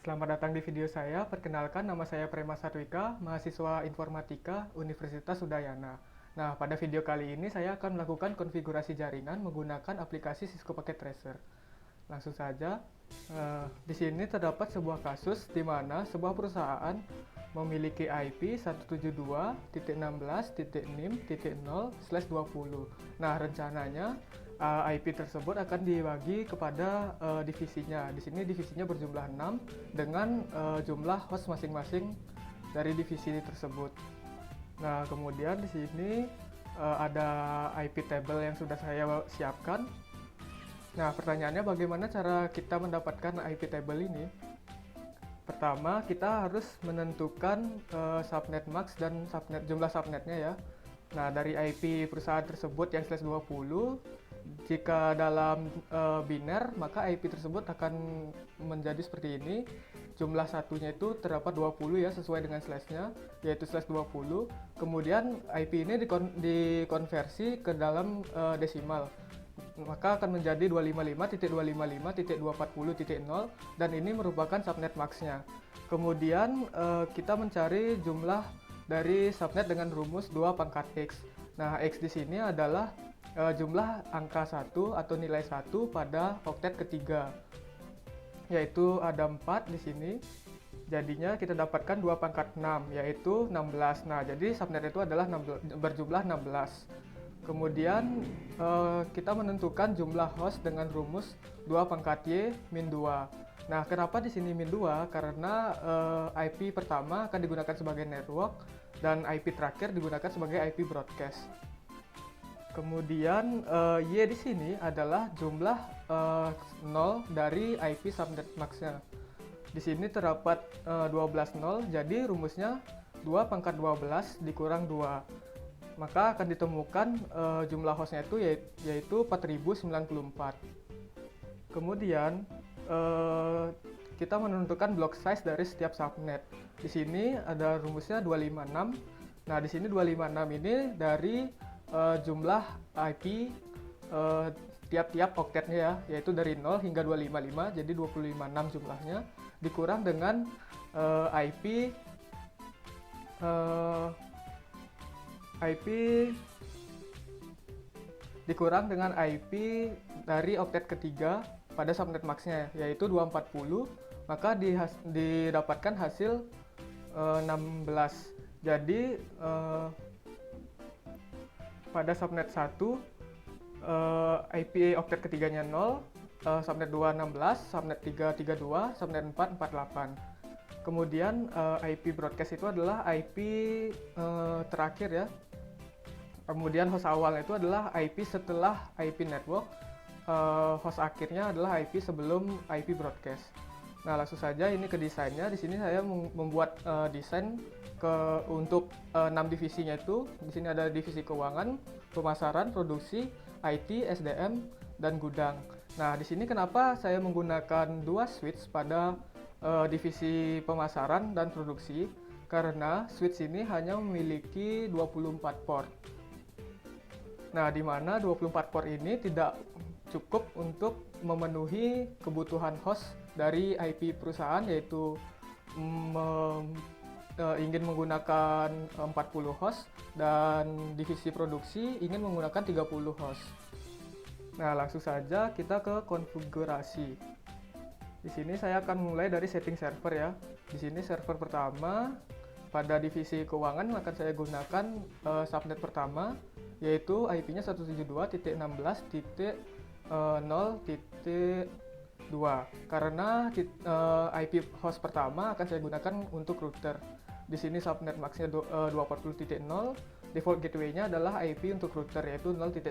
Selamat datang di video saya. Perkenalkan, nama saya Prema Satwika, mahasiswa Informatika Universitas Udayana. Nah, pada video kali ini saya akan melakukan konfigurasi jaringan menggunakan aplikasi Cisco Packet Tracer. Langsung saja, di sini terdapat sebuah kasus di mana sebuah perusahaan memiliki IP 172.16.6.0/20. Nah, rencananya IP tersebut akan dibagi kepada divisinya. Di sini divisinya berjumlah 6 dengan jumlah host masing-masing dari divisi tersebut. Nah, kemudian di sini ada IP table yang sudah saya siapkan. Nah, pertanyaannya bagaimana cara kita mendapatkan IP table ini? Pertama, kita harus menentukan subnet max dan jumlah subnetnya ya. Nah, dari IP perusahaan tersebut yang /20, jika dalam biner, maka IP tersebut akan menjadi seperti ini. Jumlah satunya itu terdapat 20 ya, sesuai dengan slashnya, yaitu /20. Kemudian IP ini dikonversi ke dalam desimal. Maka akan menjadi 255.255.240.0 dan ini merupakan subnet max-nya. Kemudian kita mencari jumlah dari subnet dengan rumus 2 pangkat X. Nah, X di sini adalah jumlah angka 1 atau nilai 1 pada oktet ketiga. Yaitu ada 4 di sini. Jadinya kita dapatkan 2 pangkat 6 yaitu 16. Nah, jadi subnet itu adalah berjumlah 16. Kemudian kita menentukan jumlah host dengan rumus 2 pangkat Y min 2. Nah, kenapa di sini min 2? Karena IP pertama akan digunakan sebagai network dan IP terakhir digunakan sebagai IP broadcast. Kemudian Y di sini adalah jumlah 0 dari IP subnet max-nya. Di sini terdapat 12 0, jadi rumusnya 2 pangkat 12 dikurang 2. Maka akan ditemukan jumlah hostnya itu yaitu 4094. Kemudian kita menentukan block size dari setiap subnet. Di sini ada rumusnya 256. Nah, di sini 256 ini dari jumlah IP tiap-tiap oktetnya ya, yaitu dari 0 hingga 255, jadi 256 jumlahnya, dikurang dengan IP dikurang dengan IP dari oktet ketiga pada subnet max-nya yaitu 240, maka didapatkan hasil 16. Jadi pada subnet 1 IP oktet ketiganya 0, subnet 2 16, subnet 3 32, subnet 4 48. Kemudian IP broadcast itu adalah IP terakhir ya. Kemudian host awal itu adalah IP setelah IP network. Host akhirnya adalah IP sebelum IP broadcast. Nah, langsung saja ini ke desainnya. Di sini saya membuat desain untuk 6 divisinya itu. Di sini ada divisi keuangan, pemasaran, produksi, IT, SDM, dan gudang. Nah, di sini kenapa saya menggunakan 2 switch pada divisi pemasaran dan produksi? Karena switch ini hanya memiliki 24 port. Nah, di mana 24 port ini tidak cukup untuk memenuhi kebutuhan host dari IP perusahaan, yaitu ingin menggunakan 40 host dan divisi produksi ingin menggunakan 30 host. Nah, langsung saja kita ke konfigurasi. Di sini saya akan mulai dari setting server ya. Di sini server pertama pada divisi keuangan akan saya gunakan subnet pertama, yaitu IP-nya 172.16.0.2. Karena IP host pertama akan saya gunakan untuk router. Di sini subnet max-nya 240.0, default gateway-nya adalah IP untuk router yaitu 0.1.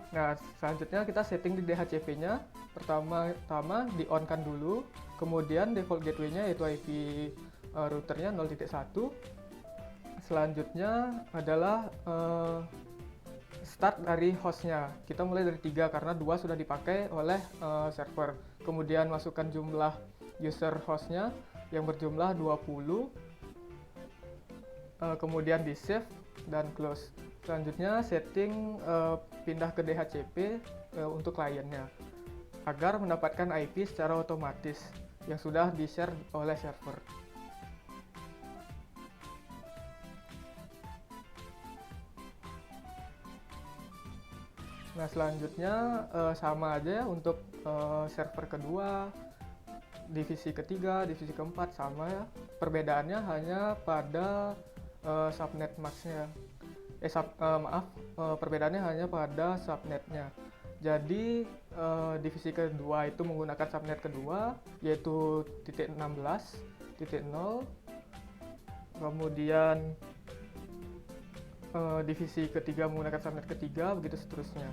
Nah, selanjutnya kita setting di DHCP-nya. Pertama di on-kan dulu, kemudian default gateway-nya yaitu IP routernya 0.1. Selanjutnya adalah start dari hostnya. Kita mulai dari 3 karena 2 sudah dipakai oleh server. Kemudian masukkan jumlah user hostnya yang berjumlah 20. Kemudian di save dan close. Selanjutnya setting pindah ke DHCP untuk kliennya. agar mendapatkan IP secara otomatis yang sudah di-share oleh server. Nah, selanjutnya sama aja ya untuk server kedua, divisi ketiga, divisi keempat sama ya. Perbedaannya hanya pada subnet max-nya. Perbedaannya hanya pada subnetnya. Jadi divisi kedua itu menggunakan subnet kedua yaitu .16.0, kemudian divisi ketiga menggunakan subnet ketiga, begitu seterusnya.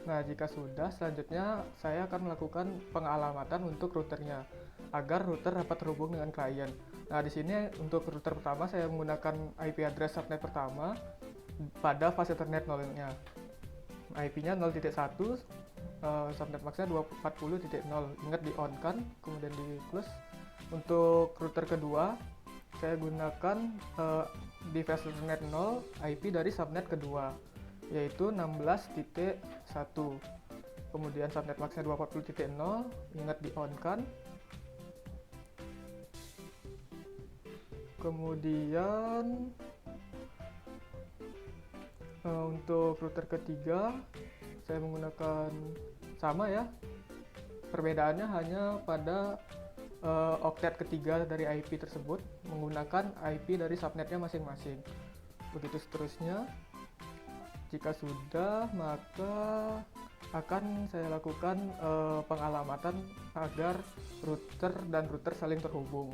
Nah, jika sudah, selanjutnya saya akan melakukan pengalamatan untuk routernya agar router dapat terhubung dengan klien. Nah, di sini untuk router pertama saya menggunakan IP address subnet pertama pada fase Ethernet 0-nya. IP-nya 0.1, subnet max-nya 240.0. Ingat di on kan, kemudian di close. Untuk router kedua, saya gunakan di fase Ethernet 0 IP dari subnet kedua, yaitu 16.1. Kemudian subnet max-nya 240.0, ingat di on kan. Kemudian untuk router ketiga saya menggunakan sama ya. Perbedaannya hanya pada oktet ketiga dari IP tersebut menggunakan IP dari subnetnya masing-masing. Begitu seterusnya. Jika sudah, maka akan saya lakukan pengalamatan agar router dan router saling terhubung.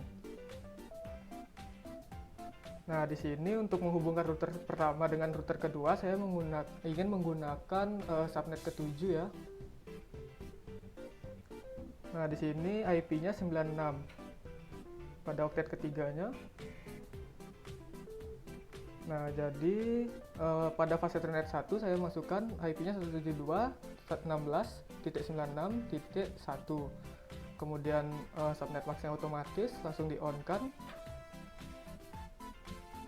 Nah, di sini untuk menghubungkan router pertama dengan router kedua, saya ingin menggunakan subnet ke-7 ya. Nah, di sini IP-nya 96 pada oktet ketiganya. Nah, jadi pada fase Ethernet 1 saya masukkan IP-nya 172.16.96.1. Kemudian subnet max yang otomatis langsung di on kan.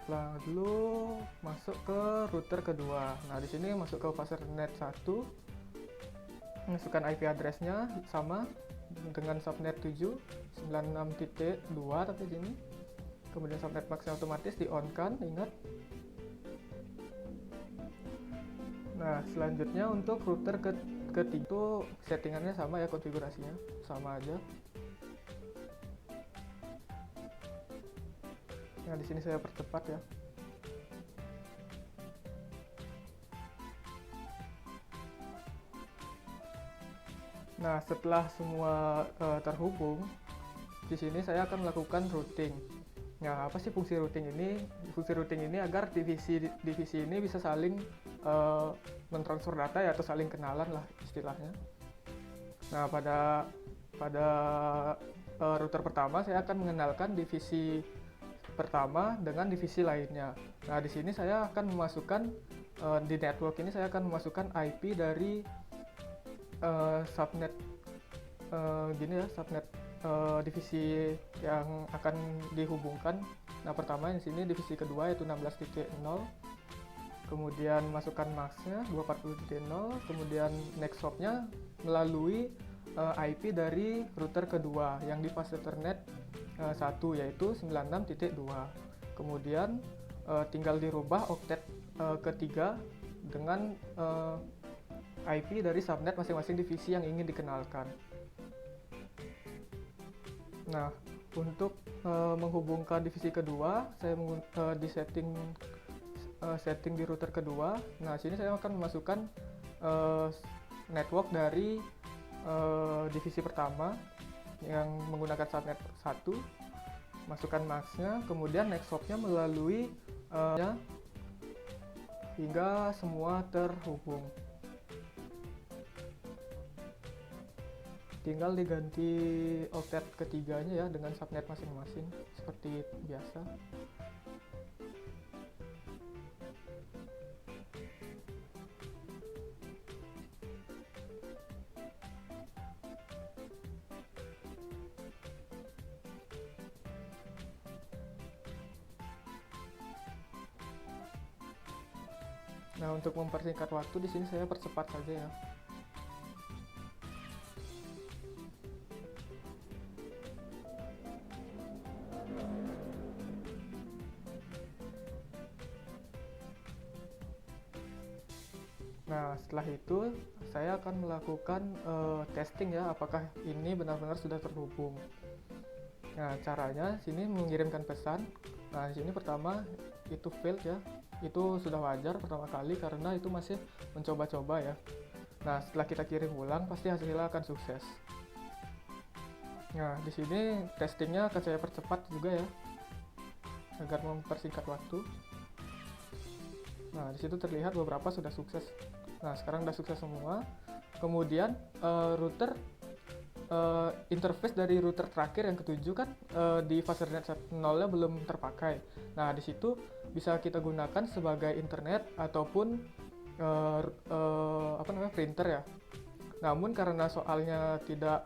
Lalu masuk ke router kedua. Nah, di sini masuk ke fase Ethernet 1. Masukkan IP address-nya sama dengan subnet 7 96.2 tapi sini. Kemudian subnet max yang otomatis di on kan, ingat. Nah, selanjutnya untuk router ketiga itu settingannya sama ya, konfigurasinya sama aja. Nah, di sini saya percepat ya. Nah, setelah semua terhubung, di sini saya akan melakukan routing. Nah, apa sih fungsi routing ini? Fungsi routing ini agar divisi ini bisa saling mentransfer data ya, atau saling kenalan lah istilahnya. Nah, pada router pertama saya akan mengenalkan divisi pertama dengan divisi lainnya. Nah, di sini saya akan memasukkan di network ini saya akan memasukkan IP dari subnet gini ya, subnet divisi yang akan dihubungkan. Nah, pertama di sini divisi kedua yaitu 16.0. Kemudian masukkan max-nya 240.0, kemudian next hop-nya melalui IP dari router kedua yang di fase Ethernet 1 yaitu 96.2. Kemudian tinggal dirubah oktet ketiga dengan IP dari subnet masing-masing divisi yang ingin dikenalkan. Nah, untuk menghubungkan divisi kedua, saya di setting di router kedua. Nah, sini saya akan memasukkan network dari divisi pertama yang menggunakan subnet 1, masukkan MAX-nya, kemudian next hop-nya melalui hingga semua terhubung. Tinggal diganti octet ketiganya ya dengan subnet masing-masing seperti biasa. Nah, untuk mempersingkat waktu di sini saya percepat saja ya. Nah, setelah itu saya akan melakukan testing ya, apakah ini benar-benar sudah terhubung. Nah, caranya sini mengirimkan pesan. Nah, di sini pertama itu failed ya. Itu sudah wajar pertama kali karena itu masih mencoba-coba ya. Nah, setelah kita kirim ulang pasti hasilnya akan sukses. Nah, di sini testingnya akan saya percepat juga ya, agar mempersingkat waktu. Nah, di situ terlihat beberapa sudah sukses. Nah, sekarang sudah sukses semua. Kemudian interface dari router terakhir yang ketujuh kan di Fasernet 1.0-nya belum terpakai. Nah, di situ bisa kita gunakan sebagai internet ataupun printer ya. Namun karena soalnya tidak